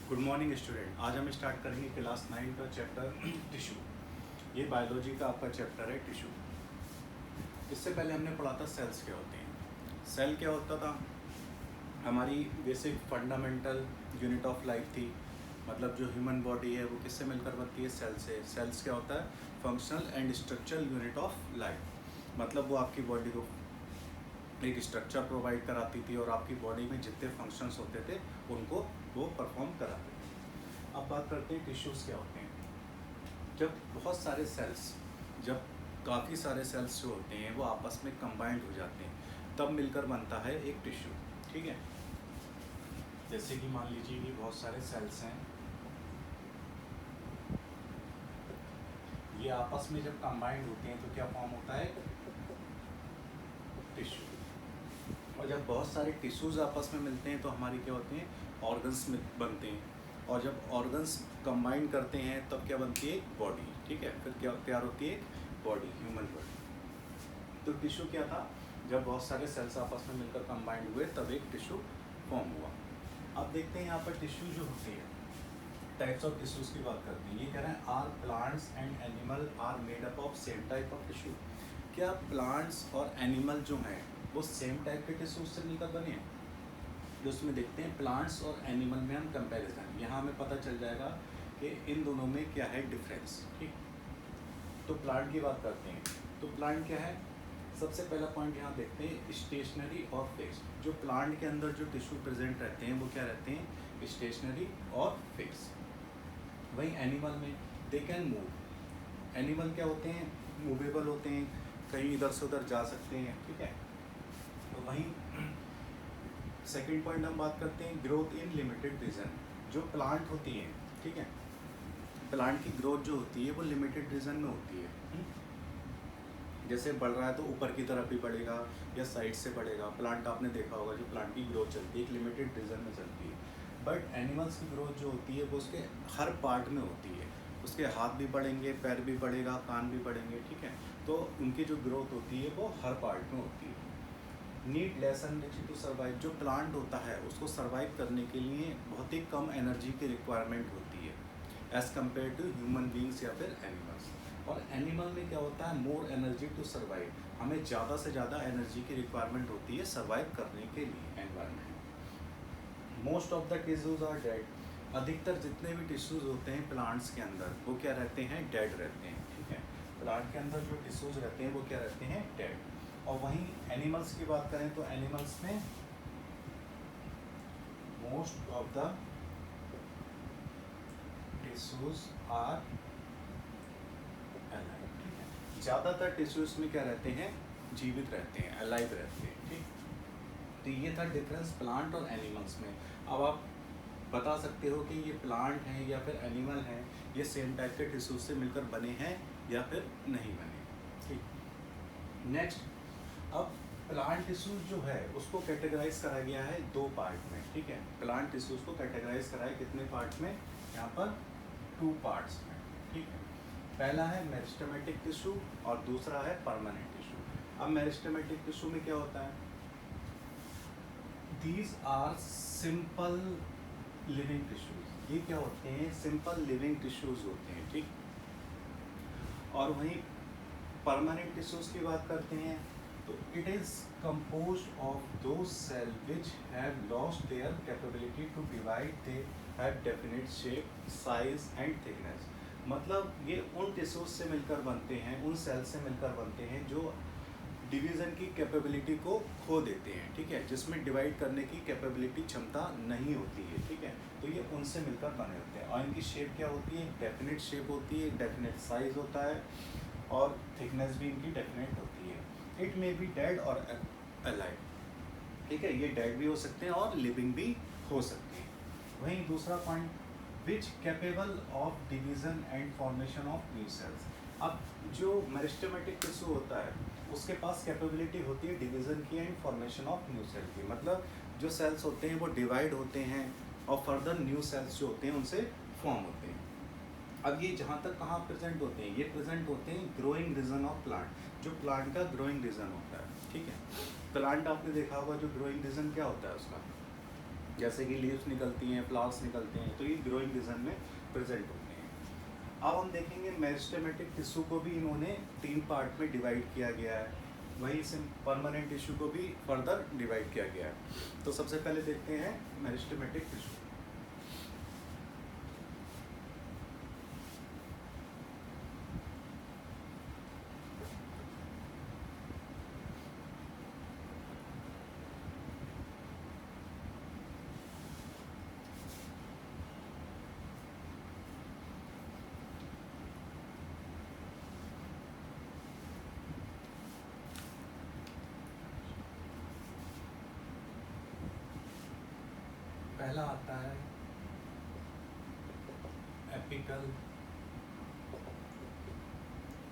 Good morning student. आज हम start करेंगे क्लास 9 का चैप्टर टिश्यू। ये बायोलॉजी का आपका चैप्टर है टिश्यू। इससे पहले हमने पढ़ा था सेल्स क्या होते हैं। सेल क्या होता था, हमारी basic fundamental unit of life थी। मतलब जो ह्यूमन बॉडी है वो किससे मिलकर बनती है, सेल से। सेल्स क्या होता है, functional and structural unit of life. मतलब वो आपकी बॉडी को एक स्ट्रक्चर प्रोवाइड कराती थी और आपकी बॉडी में जितने फंक्शंस होते थे उनको वो परफॉर्म कराते थे। अब बात करते हैं टिश्यूज़ क्या होते हैं। जब बहुत सारे सेल्स, जब काफ़ी सारे सेल्स जो होते हैं वो आपस में कंबाइंड हो जाते हैं तब मिलकर बनता है एक टिश्यू। ठीक है, जैसे कि मान लीजिए कि बहुत सारे सेल्स हैं, ये आपस में जब कंबाइंड होते हैं तो क्या फॉर्म होता है, टिश्यू। और जब बहुत सारे टिश्यूज़ आपस में मिलते हैं तो हमारी क्या होते हैं, ऑर्गन्स बनते हैं। और जब ऑर्गन्स कंबाइन करते हैं तब क्या बनती है, एक बॉडी। ठीक है, फिर क्या तैयार होती है, एक बॉडी, ह्यूमन बॉडी। तो टिश्यू क्या था, जब बहुत सारे सेल्स आपस में मिलकर कंबाइंड हुए तब एक टिश्यू फॉर्म हुआ। अब देखते हैं यहाँ पर टिश्यू जो होती है, टाइप्स ऑफ टिश्यूज़ की बात करते हैं। ये कह रहे हैं are plants and animal are made up of same type of tissue. क्या प्लांट्स और एनिमल जो हैं वो सेम टाइप के टिश्यूज से मिलकर बने हैं। जो उसमें देखते हैं प्लांट्स और एनिमल में हम कंपैरिजन, यहाँ हमें पता चल जाएगा कि इन दोनों में क्या है डिफरेंस। ठीक, तो प्लांट की बात करते हैं। तो प्लांट क्या है, सबसे पहला पॉइंट यहाँ देखते हैं स्टेशनरी और फिक्स्ड। जो प्लांट के अंदर जो टिश्यू प्रेजेंट रहते हैं वो क्या रहते हैं, स्टेशनरी और फिक्स। वहीं एनिमल में दे कैन मूव। एनिमल क्या होते हैं, मूवेबल होते हैं, कहीं इधर से उधर जा सकते हैं। ठीक है, तो वहीं सेकंड पॉइंट हम बात करते हैं ग्रोथ इन लिमिटेड रीजन। जो प्लांट होती है, ठीक है, प्लांट की ग्रोथ जो होती है वो लिमिटेड रीजन में होती है। जैसे बढ़ रहा है तो ऊपर की तरफ भी बढ़ेगा या साइड से बढ़ेगा। प्लांट आपने देखा होगा, जो प्लांट की ग्रोथ चलती है एक लिमिटेड रीजन में चलती है। बट एनिमल्स की ग्रोथ जो होती है वो उसके हर पार्ट में होती है। उसके हाथ भी बढ़ेंगे, पैर भी बढ़ेगा, कान भी बढ़ेंगे। ठीक है, तो उनकी जो ग्रोथ होती है वो हर पार्ट में होती है। Need less energy to survive. जो प्लांट होता है उसको सर्वाइव करने के लिए बहुत ही कम एनर्जी की रिक्वायरमेंट होती है as compare to human beings या फिर एनिमल्स। और एनिमल में क्या होता है, मोर एनर्जी टू सर्वाइव। हमें ज़्यादा से ज़्यादा एनर्जी की रिक्वायरमेंट होती है सर्वाइव करने के लिए environment. Most of the tissues are dead. अधिकतर जितने भी टिश्यूज होते हैं प्लांट्स के अंदर वो क्या रहते हैं, डेड रहते हैं। ठीक है, प्लांट के अंदर जो टिश्यूज रहते हैं वो क्या रहते हैं, डेड। और वहीं एनिमल्स की बात करें तो एनिमल्स में most of the tissues are alive. ठीक है, ज़्यादातर टिश्यूज में क्या रहते हैं, जीवित रहते हैं, अलाइव रहते हैं। ठीक, तो ये था डिफरेंस प्लांट और एनिमल्स में। अब आप बता सकते हो कि ये प्लांट हैं या फिर एनिमल हैं, ये सेम टाइप के टिश्यूज से मिलकर बने हैं या फिर नहीं बने। ठीक, नेक्स्ट, अब प्लांट टिश्यूज जो है उसको कैटेगराइज करा गया है दो पार्ट में। ठीक है, प्लांट टिश्यूज को कैटेगराइज करा है कितने पार्ट में, यहाँ पर 2 पार्ट्स में। ठीक है, पहला है मेरिस्टेमेटिक टिश्यू और दूसरा है परमानेंट टिश्यू। अब मेरिस्टेमेटिक टिश्यू में क्या होता है, these are simple living tissues. ये क्या होते हैं, सिंपल लिविंग टिश्यूज होते हैं। ठीक, और वहीं परमानेंट टिश्यूज की बात करते हैं तो it is composed of those cells which have lost their capability to divide. They have definite shape, size and thickness. मतलब ये उन टिश्यूज से मिलकर बनते हैं, उन सेल से मिलकर बनते हैं जो डिवीज़न की कैपेबिलिटी को खो देते हैं। ठीक है, जिसमें डिवाइड करने की कैपेबिलिटी, क्षमता नहीं होती है। ठीक है, तो ये उनसे मिलकर बने होते हैं। और इनकी शेप क्या होती है, डेफिनेट शेप होती है, डेफिनेट साइज होता है और थिकनेस भी इनकी डेफिनेट होती है। इट मे बी डेड और अलाइव। ठीक है, ये डेड भी हो सकते हैं और लिविंग भी हो सकते हैं। वहीं दूसरा point, which capable of division and formation of new sales. अब जो मेरिस्टेमेटिक टिश्यू होता है उसके पास कैपेबिलिटी होती है डिवीजन की and formation of new cell की। मतलब जो सेल्स होते हैं वो डिवाइड होते हैं और फर्दर न्यू सेल्स जो होते हैं उनसे फॉर्म होते हैं। अब ये जहाँ तक कहाँ प्रेजेंट होते हैं, ये प्रेजेंट होते हैं ग्रोइंग रीजन ऑफ प्लांट। जो प्लांट का ग्रोइंग रीजन होता है। ठीक है, प्लांट आपने देखा होगा जो ग्रोइंग रीजन क्या होता है उसका, जैसे कि लीव्स निकलती हैं, फ्लावर्स निकलते हैं, तो ये ग्रोइंग रीजन में प्रेजेंट होते हैं। अब हम देखेंगे मेरिस्टेमेटिक टिश्यू को भी इन्होंने 3 पार्ट में डिवाइड किया गया है, वही इसे परमानेंट टिश्यू को भी फर्दर डिवाइड किया गया है। तो सबसे पहले देखते हैं मेरिस्टेमेटिक टिश्यू। पहला आता है एपिकल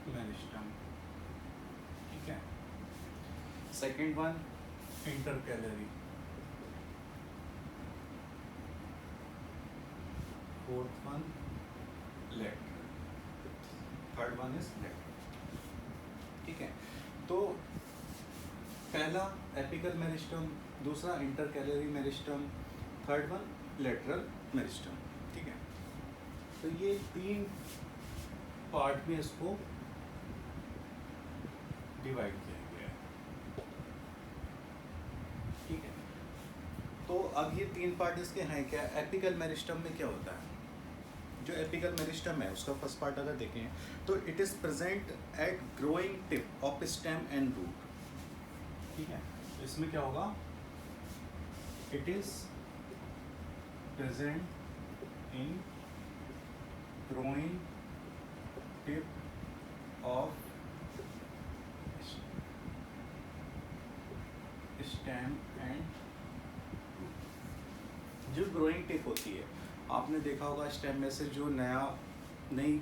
मेरिस्टम, ठीक है। Second one intercalary, fourth one lateral, third one is lateral, ठीक है। तो पहला एपिकल मेरिस्टम, दूसरा intercalary meristem, third one lateral meristem, ठीक है। तो ये 3 पार्ट में इसको डिवाइड किया गया है, ठीक है। तो अब ये 3 पार्ट इसके हैं क्या? एपिकल मेरिस्टम में क्या होता है? जो एपिकल मेरिस्टम है उसका फर्स्ट पार्ट अगर देखें तो it is present at growing tip of stem and root, ठीक है। इसमें क्या होगा? It is present in growing tip of stem and, जो ग्रोइंग टिप होती है, आपने देखा होगा स्टेम में से जो नई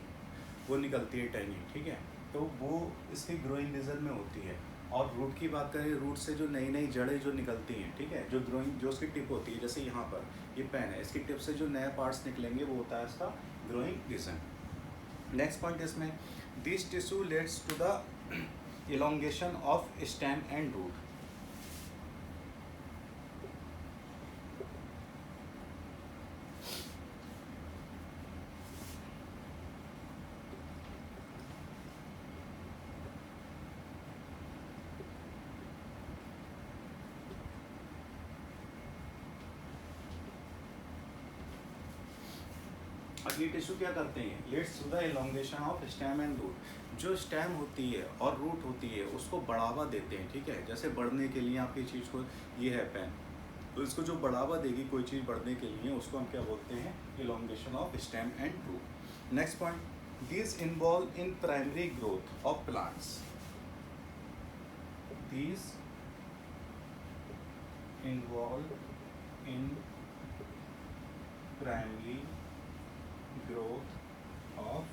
वो निकलती है टहनी, ठीक है। तो वो इसकी ग्रोइंग रीजन में होती है। और रूट की बात करें, रूट से जो नई जड़ें जो निकलती हैं, ठीक है, जो ग्रोइंग जो उसकी टिप होती है, जैसे यहाँ पर ये पेन है, इसकी टिप से जो नए पार्ट्स निकलेंगे वो होता है इसका ग्रोइंग रीजन। नेक्स्ट पॉइंट इसमें, this tissue leads to the elongation of stem and root. अब ये टिश्यू क्या करते हैं? Leads to the elongation of stem and root. जो स्टेम होती है और रूट होती है उसको बढ़ावा देते हैं, ठीक है। जैसे बढ़ने के लिए आपकी चीज़ को, ये है पेन, तो इसको जो बढ़ावा देगी कोई चीज़ बढ़ने के लिए, उसको हम क्या बोलते हैं? Elongation of stem and root. Next point, this involve in primary growth of plants. This involve in primary growth of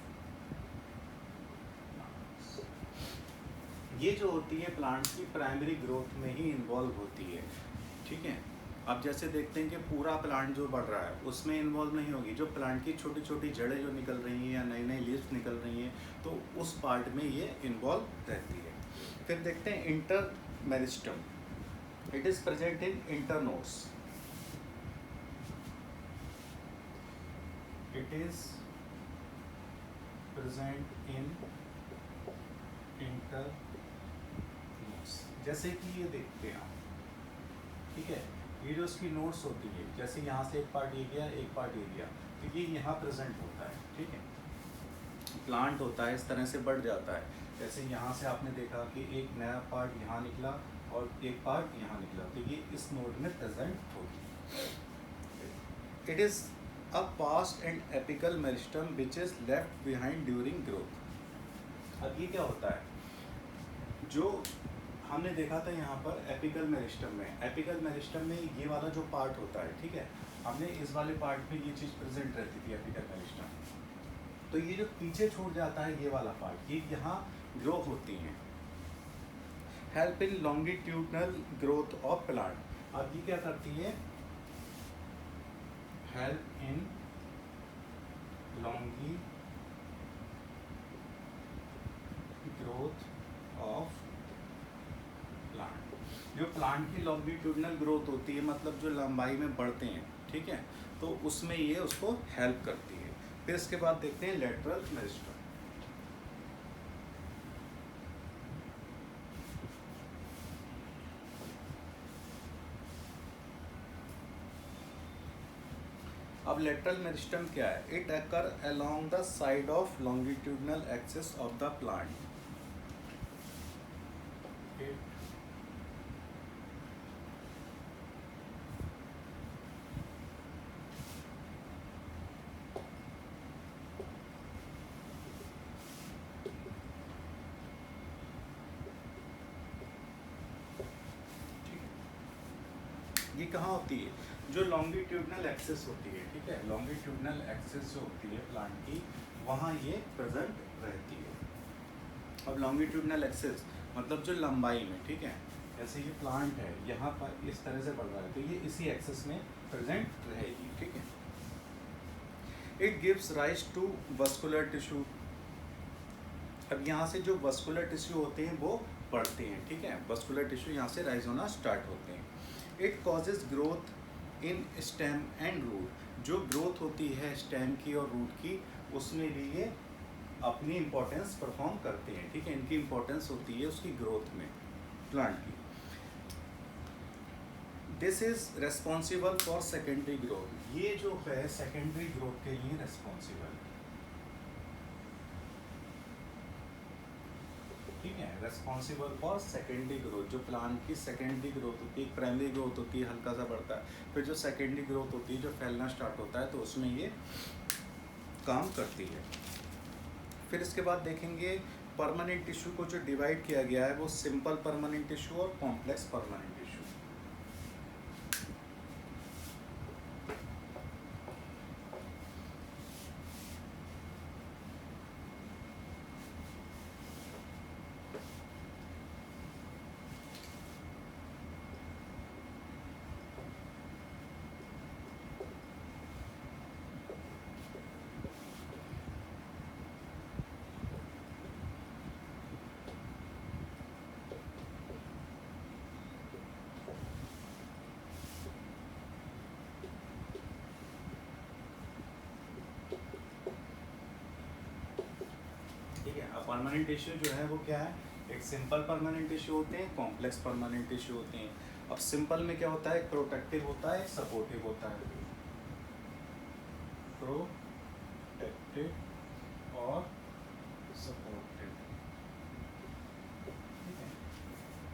plants. ये जो होती है प्लांट्स की प्राइमरी ग्रोथ में ही इन्वॉल्व होती है, ठीक है। अब जैसे देखते हैं कि पूरा प्लांट जो बढ़ रहा है उसमें इन्वॉल्व नहीं होगी, जो प्लांट की छोटी छोटी जड़ें जो निकल रही हैं या नई लीव्स निकल रही हैं, तो उस पार्ट में ये इन्वॉल्व रहती है। फिर देखते हैं inter meristem, it is present in internodes. It is present in internodes। जैसे कि ये देखते हैं आप, ठीक है, ये जो इसकी नोड्स होती है, जैसे यहाँ से एक पार्ट ये गया, एक पार्ट ये गया, तो ये यहाँ प्रेजेंट होता है, ठीक है। प्लांट होता है इस तरह से बढ़ जाता है, जैसे यहाँ से आपने देखा कि एक नया पार्ट यहाँ निकला और एक पार्ट यहाँ निकला, तो ये इस नोड में प्रेजेंट होगी। It is a past and apical meristem which is left behind during growth। अब ये क्या होता है? जो हमने देखा था यहाँ पर एपिकल मेरिस्टम में, एपिकल मेरिस्टम में ये वाला जो पार्ट होता है, ठीक है, हमने इस वाले पार्ट में ये चीज़ प्रेजेंट रहती थी एपिकल मेरिस्टम। तो ये जो पीछे छूट जाता है ये वाला पार्ट, ये यहाँ ग्रो होती हैं, help in longitudinal growth of plant. अब ये क्या करती है? Help in Longi growth of plant. जो प्लांट की लॉन्गिट्यूडनल ग्रोथ होती है, मतलब जो लंबाई में बढ़ते हैं, ठीक है, तो उसमें ये उसको हेल्प करती है। फिर इसके बाद देखते हैं लेटरल मेरिस्टम। अब लेटरल मेरिस्टम क्या है? It occur along the side of longitudinal axis of the plant. ये कहाँ होती है? जो लॉन्गिट्यूडनल एक्सिस होती है, ठीक है, लॉन्गिट्यूडनल एक्सिस जो होती है प्लांट की, वहाँ ये प्रेजेंट रहती है। अब लॉन्गिट्यूडनल एक्सिस मतलब जो लंबाई में, ठीक है, जैसे ये प्लांट है यहाँ पर इस तरह से बढ़ रहा है, तो ये इसी एक्सिस में प्रेजेंट रहेगी, ठीक है। It gives rise to vascular tissue. अब यहाँ से जो वस्कुलर टिश्यू होते हैं वो बढ़ते हैं, ठीक है, वस्कुलर टिश्यू यहाँ से राइज होना स्टार्ट होते हैं। It causes growth in stem and root. जो ग्रोथ होती है स्टेम की और रूट की, उसमें भी ये अपनी इम्पोर्टेंस परफॉर्म करते हैं, ठीक है, इनकी इम्पोर्टेंस होती है उसकी ग्रोथ में, प्लांट की। This is responsible for secondary growth. ये जो है सेकेंडरी ग्रोथ के लिए रेस्पॉन्सिबल, ठीक है, रेस्पॉन्सिबल फॉर सेकेंडरी ग्रोथ। जो प्लांट की सेकेंडरी ग्रोथ होती है, प्राइमरी ग्रोथ होती है, हल्का सा बढ़ता है, फिर जो सेकेंडरी ग्रोथ होती है, जो फैलना स्टार्ट होता है, तो उसमें ये काम करती है। फिर इसके बाद देखेंगे परमानेंट टिश्यू को जो डिवाइड किया गया है वो सिंपल परमानेंट टिश्यू और complex permanent tissue. Permanent tissue जो है वो क्या है? एक सिंपल परमानेंट टिश्यू होते हैं, कॉम्प्लेक्स परमानेंट टिश्यू होते हैं। अब सिंपल में क्या होता है? प्रोटेक्टिव होता है, सपोर्टिव होता है। प्रोटेक्टिव और सपोर्टिव।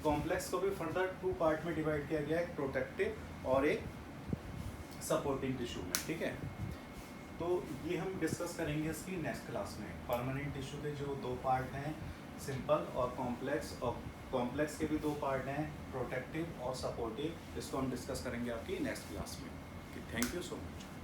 कॉम्प्लेक्स को भी फर्दर 2 पार्ट में डिवाइड किया गया है, प्रोटेक्टिव और एक सपोर्टिंग टिश्यू में, ठीक है। तो ये हम डिस्कस करेंगे इसकी नेक्स्ट क्लास में। परमानेंट टिश्यू के जो 2 पार्ट हैं, सिंपल और कॉम्प्लेक्स के भी 2 पार्ट हैं, प्रोटेक्टिव और सपोर्टिव, इसको हम डिस्कस करेंगे आपकी नेक्स्ट क्लास में। Thank you so much.